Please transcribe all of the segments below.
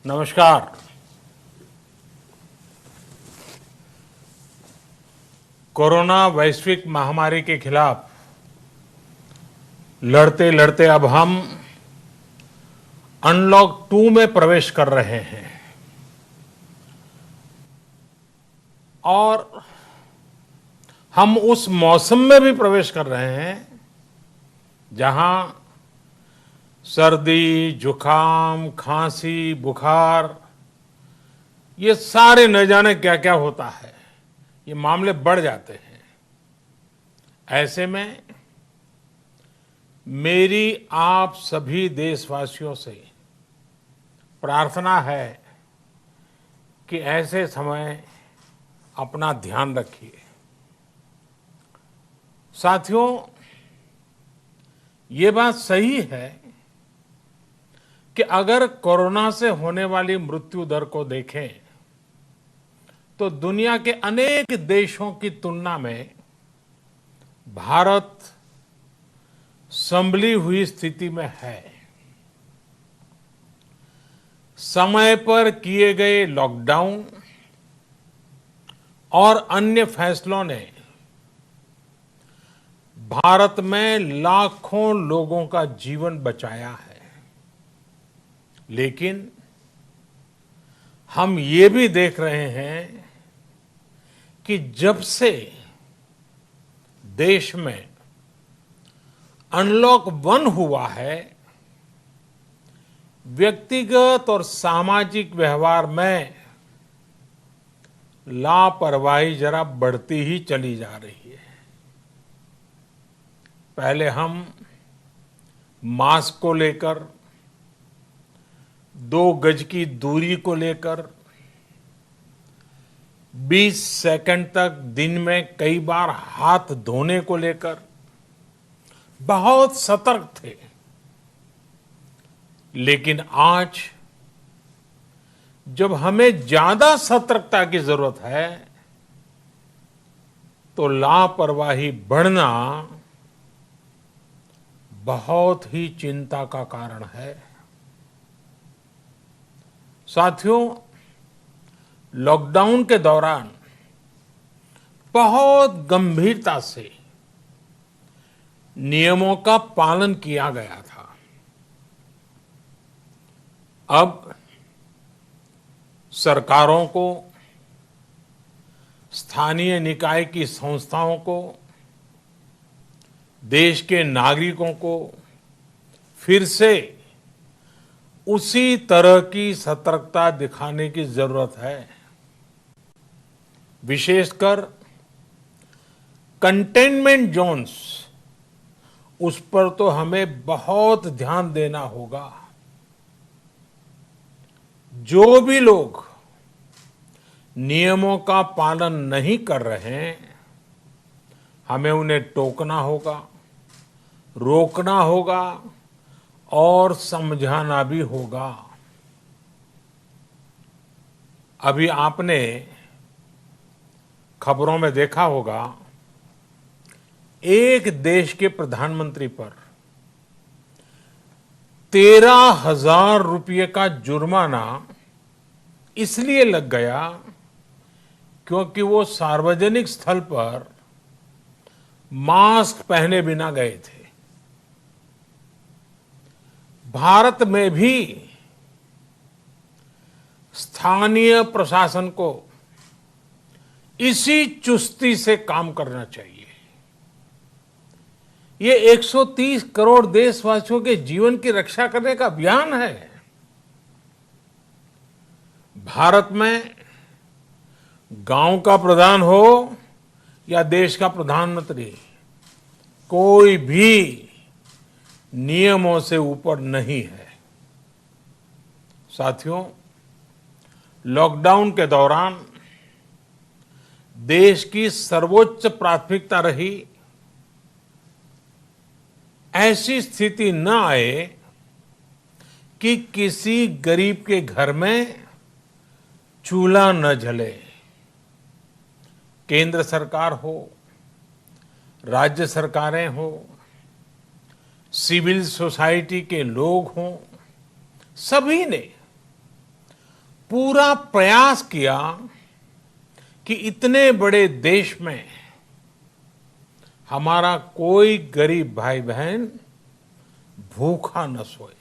नमस्कार। कोरोना वैश्विक महामारी के खिलाफ लड़ते लड़ते अब हम अनलॉक 2 में प्रवेश कर रहे हैं और हम उस मौसम में भी प्रवेश कर रहे हैं जहां सर्दी, जुकाम, खांसी, बुखार ये सारे न जाने क्या क्या होता है, ये मामले बढ़ जाते हैं। ऐसे में मेरी आप सभी देशवासियों से प्रार्थना है कि ऐसे समय अपना ध्यान रखिए। साथियों, ये बात सही है कि अगर कोरोना से होने वाली मृत्यु दर को देखें तो दुनिया के अनेक देशों की तुलना में भारत संभली हुई स्थिति में है। समय पर किए गए लॉकडाउन और अन्य फैसलों ने भारत में लाखों लोगों का जीवन बचाया है, लेकिन हम ये भी देख रहे हैं कि जब से देश में अनलॉक 1 हुआ है, व्यक्तिगत और सामाजिक व्यवहार में लापरवाही जरा बढ़ती ही चली जा रही है। पहले हम मास्क को लेकर, 2 गज की दूरी को लेकर 20 सेकंड तक दिन में कई बार हाथ धोने को लेकर बहुत सतर्क थे, लेकिन आज जब हमें ज्यादा सतर्कता की जरूरत है तो लापरवाही बढ़ना बहुत ही चिंता का कारण है। साथियों, लॉकडाउन के दौरान बहुत गंभीरता से नियमों का पालन किया गया था। अब सरकारों को, स्थानीय निकाय की संस्थाओं को, देश के नागरिकों को फिर से उसी तरह की सतर्कता दिखाने की जरूरत है। विशेषकर कंटेनमेंट जोन्स, उस पर तो हमें बहुत ध्यान देना होगा। जो भी लोग नियमों का पालन नहीं कर रहे हैं, हमें उन्हें टोकना होगा, रोकना होगा और समझाना भी होगा। अभी आपने खबरों में देखा होगा, एक देश के प्रधानमंत्री पर 13,000 रुपये का जुर्माना इसलिए लग गया क्योंकि वो सार्वजनिक स्थल पर मास्क पहने बिना गए थे। भारत में भी स्थानीय प्रशासन को इसी चुस्ती से काम करना चाहिए। ये 130 करोड़ देशवासियों के जीवन की रक्षा करने का अभियान है। भारत में गांव का प्रधान हो या देश का प्रधानमंत्री, कोई भी नियमों से ऊपर नहीं है। साथियों, लॉकडाउन के दौरान देश की सर्वोच्च प्राथमिकता रही ऐसी स्थिति न आए कि किसी गरीब के घर में चूल्हा न जले। केंद्र सरकार हो, राज्य सरकारें हो, सिविल सोसाइटी के लोग हों, सभी ने पूरा प्रयास किया कि इतने बड़े देश में हमारा कोई गरीब भाई बहन भूखा न सोए।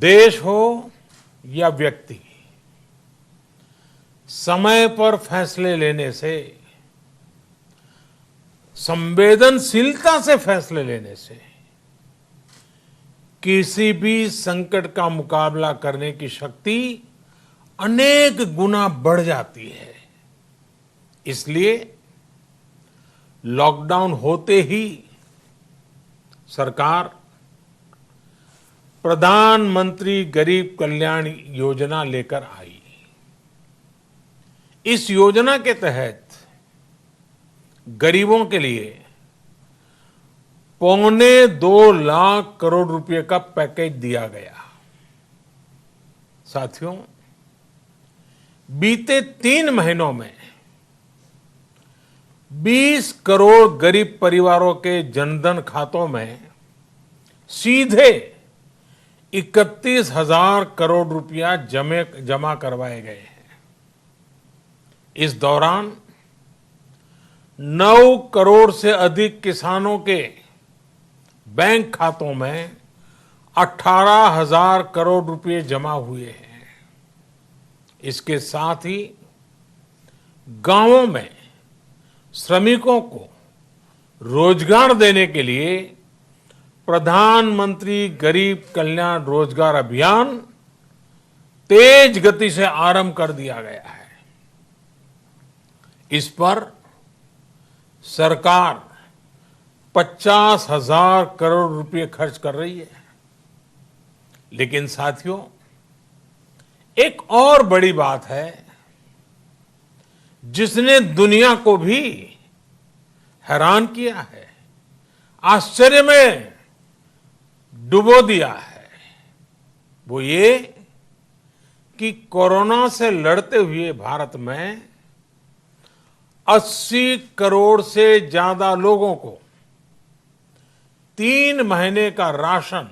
देश हो या व्यक्ति, समय पर फैसले लेने से, संवेदनशीलता से फैसले लेने से किसी भी संकट का मुकाबला करने की शक्ति अनेक गुना बढ़ जाती है। इसलिए लॉकडाउन होते ही सरकार प्रधानमंत्री गरीब कल्याण योजना लेकर आई। इस योजना के तहत गरीबों के लिए 2.25 लाख करोड़ रुपए का पैकेज दिया गया। साथियों, बीते 3 महीनों में 20 करोड़ गरीब परिवारों के जनधन खातों में सीधे 31,000 करोड़ रुपया जमा करवाए गए हैं। इस दौरान 9 करोड़ से अधिक किसानों के बैंक खातों में 18,000 करोड़ रुपए जमा हुए हैं। इसके साथ ही गांवों में श्रमिकों को रोजगार देने के लिए प्रधानमंत्री गरीब कल्याण रोजगार अभियान तेज गति से आरंभ कर दिया गया है। इस पर सरकार 50,000 करोड़ रुपए खर्च कर रही है। लेकिन साथियों, एक और बड़ी बात है जिसने दुनिया को भी हैरान किया है, आश्चर्य में डुबो दिया है। वो ये कि कोरोना से लड़ते हुए भारत में 80 करोड़ से ज्यादा लोगों को 3 महीने का राशन,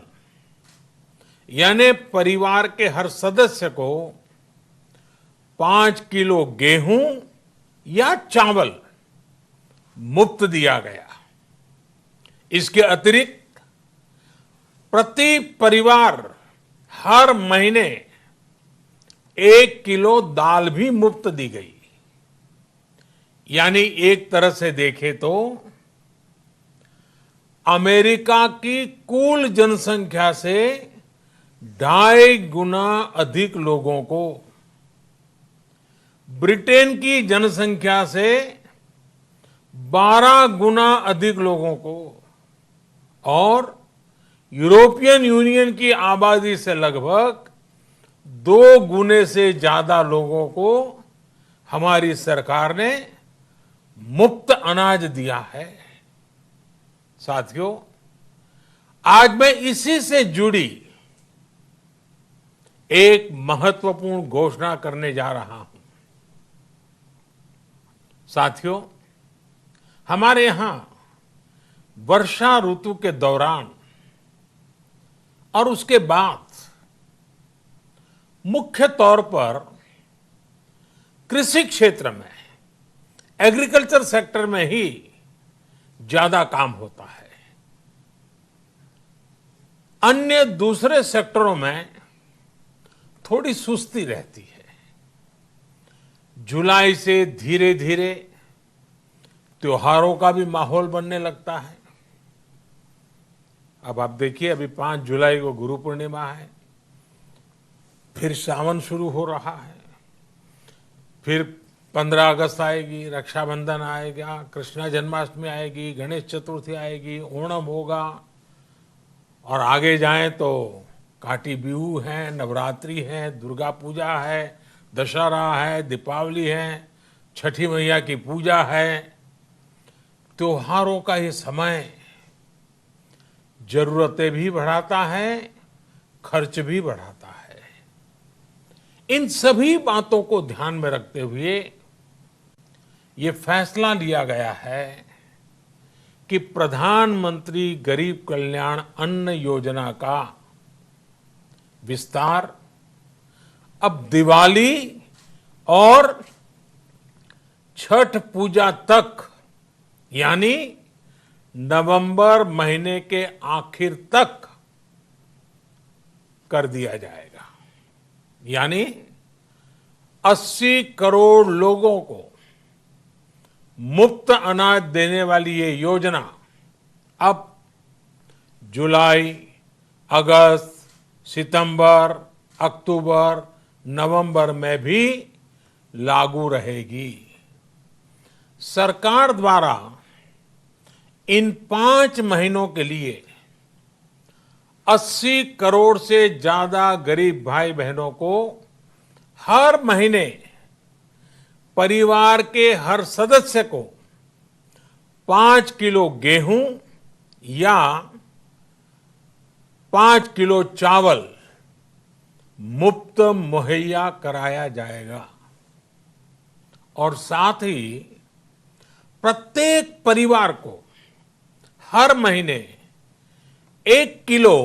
यानी परिवार के हर सदस्य को 5 किलो गेहूं या चावल मुफ्त दिया गया। इसके अतिरिक्त प्रति परिवार हर महीने 1 किलो दाल भी मुफ्त दी गई। यानी एक तरह से देखें तो अमेरिका की कुल जनसंख्या से 2.5 गुना अधिक लोगों को, ब्रिटेन की जनसंख्या से 12 गुना अधिक लोगों को और यूरोपियन यूनियन की आबादी से लगभग 2 गुने से ज्यादा लोगों को हमारी सरकार ने मुफ्त अनाज दिया है। साथियों, आज मैं इसी से जुड़ी एक महत्वपूर्ण घोषणा करने जा रहा हूं। साथियों, हमारे यहां वर्षा ऋतु के दौरान और उसके बाद मुख्य तौर पर कृषि क्षेत्र में, एग्रीकल्चर सेक्टर में ही ज्यादा काम होता है। अन्य दूसरे सेक्टरों में थोड़ी सुस्ती रहती है। जुलाई से धीरे धीरे त्योहारों का भी माहौल बनने लगता है। अब आप देखिए, अभी 5 जुलाई को गुरु पूर्णिमा है, फिर सावन शुरू हो रहा है, फिर 15 अगस्त आएगी, रक्षाबंधन आएगा, कृष्ण जन्माष्टमी आएगी, गणेश चतुर्थी आएगी, ओणम होगा और आगे जाएं तो काटी बिहू है, नवरात्रि है, दुर्गा पूजा है, दशहरा है, दीपावली है, छठी मैया की पूजा है। त्योहारों का ये समय जरूरतें भी बढ़ाता है, खर्च भी बढ़ाता है। इन सभी बातों को ध्यान में रखते हुए ये फैसला लिया गया है कि प्रधानमंत्री गरीब कल्याण अन्न योजना का विस्तार अब दिवाली और छठ पूजा तक, यानी नवंबर महीने के आखिर तक कर दिया जाएगा। यानी 80 करोड़ लोगों को मुफ्त अनाज देने वाली ये योजना अब जुलाई, अगस्त, सितंबर, अक्टूबर, नवंबर में भी लागू रहेगी। सरकार द्वारा इन 5 महीनों के लिए 80 करोड़ से ज्यादा गरीब भाई बहनों को हर महीने परिवार के हर सदस्य को 5 किलो गेहूं या 5 किलो चावल मुफ्त मुहैया कराया जाएगा। और साथ ही प्रत्येक परिवार को हर महीने 1 किलो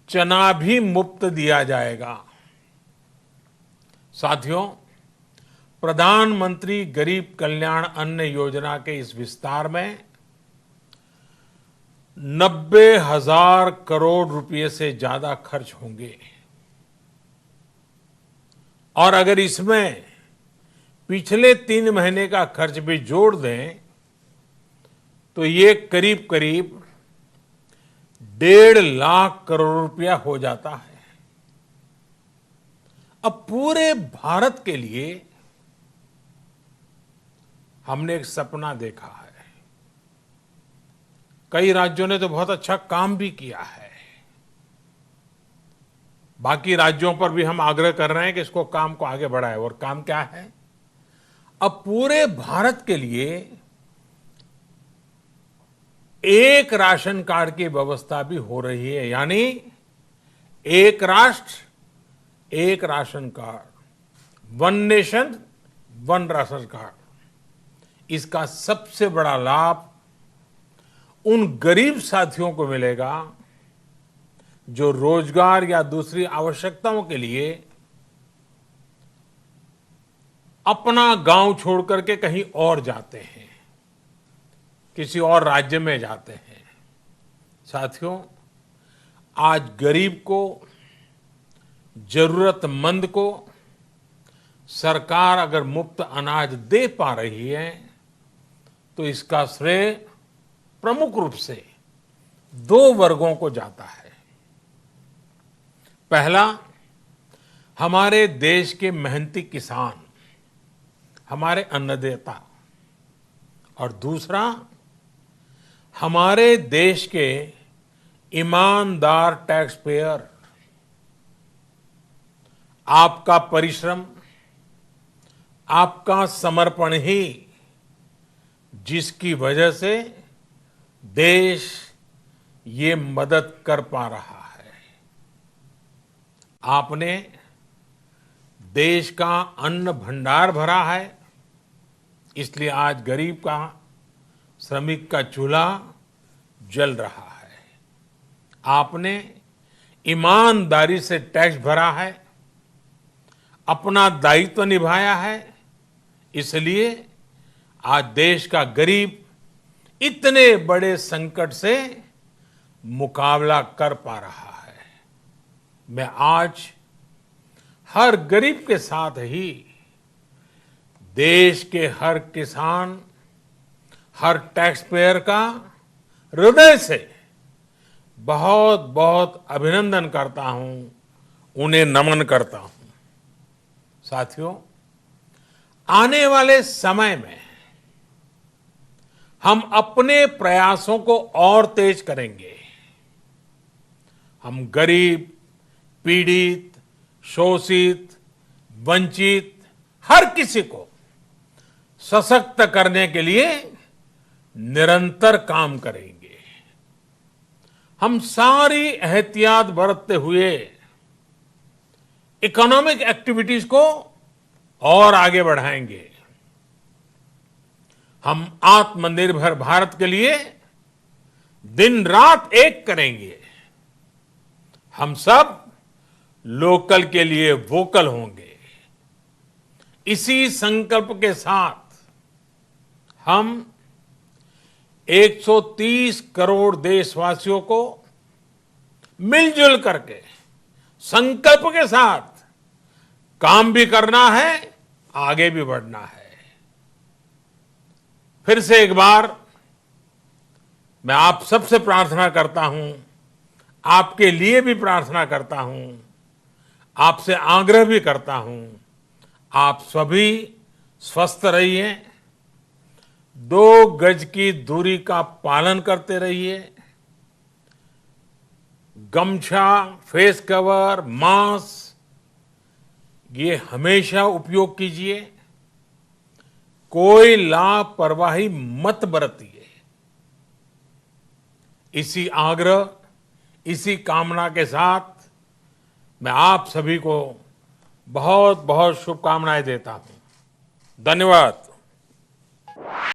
चना भी मुफ्त दिया जाएगा। साथियों, प्रधानमंत्री गरीब कल्याण अन्न योजना के इस विस्तार में 90,000 करोड़ रुपए से ज्यादा खर्च होंगे। और अगर इसमें पिछले 3 महीने का खर्च भी जोड़ दें तो ये करीब करीब 1.5 लाख करोड़ रुपया हो जाता है। अब पूरे भारत के लिए हमने एक सपना देखा है। कई राज्यों ने तो बहुत अच्छा काम भी किया है। बाकी राज्यों पर भी हम आग्रह कर रहे हैं कि इसको काम को आगे बढ़ाएं। और काम क्या है? अब पूरे भारत के लिए एक राशन कार्ड की व्यवस्था भी हो रही है। यानी एक राष्ट्र एक ration card, one nation one ration card. इसका सबसे बड़ा लाभ उन गरीब साथियों को मिलेगा जो रोजगार या दूसरी आवश्यकताओं के लिए अपना गांव छोड़ करके कहीं और जाते हैं, किसी और राज्य में जाते हैं। साथियों, आज गरीब को, जरूरतमंद को सरकार अगर मुफ्त अनाज दे पा रही है तो इसका श्रेय प्रमुख रूप से 2 वर्गों को जाता है। पहला, हमारे देश के मेहनती किसान, हमारे अन्नदाता। और दूसरा, हमारे देश के ईमानदार टैक्स पेयर। आपका परिश्रम, आपका समर्पण ही जिसकी वजह से देश ये मदद कर पा रहा है। आपने देश का अन्न भंडार भरा है, इसलिए आज गरीब का, श्रमिक का चूल्हा जल रहा है। आपने ईमानदारी से टैक्स भरा है, अपना दायित्व निभाया है, इसलिए आज देश का गरीब इतने बड़े संकट से मुकाबला कर पा रहा है। मैं आज हर गरीब के साथ ही देश के हर किसान, हर टैक्स पेयर का हृदय से बहुत बहुत अभिनंदन करता हूं, उन्हें नमन करता हूं। साथियों, आने वाले समय में हम अपने प्रयासों को और तेज करेंगे। हम गरीब, पीड़ित, शोषित, वंचित हर किसी को सशक्त करने के लिए निरंतर काम करेंगे। हम सारी एहतियात बरतते हुए इकोनॉमिक एक्टिविटीज को और आगे बढ़ाएंगे। हम आत्मनिर्भर भारत के लिए दिन रात एक करेंगे। हम सब लोकल के लिए वोकल होंगे। इसी संकल्प के साथ हम 130 करोड़ देशवासियों को मिलजुल करके संकल्प के साथ काम भी करना है, आगे भी बढ़ना है। फिर से एक बार मैं आप सबसे प्रार्थना करता हूं, आपके लिए भी प्रार्थना करता हूं, आपसे आग्रह भी करता हूं, आप सभी स्वस्थ रहिए, 2 गज की दूरी का पालन करते रहिए, गमछा, फेस कवर, मास्क ये हमेशा उपयोग कीजिए, कोई लापरवाही मत बरतिए। इसी आग्रह, इसी कामना के साथ मैं आप सभी को बहुत बहुत शुभकामनाएं देता हूं। धन्यवाद।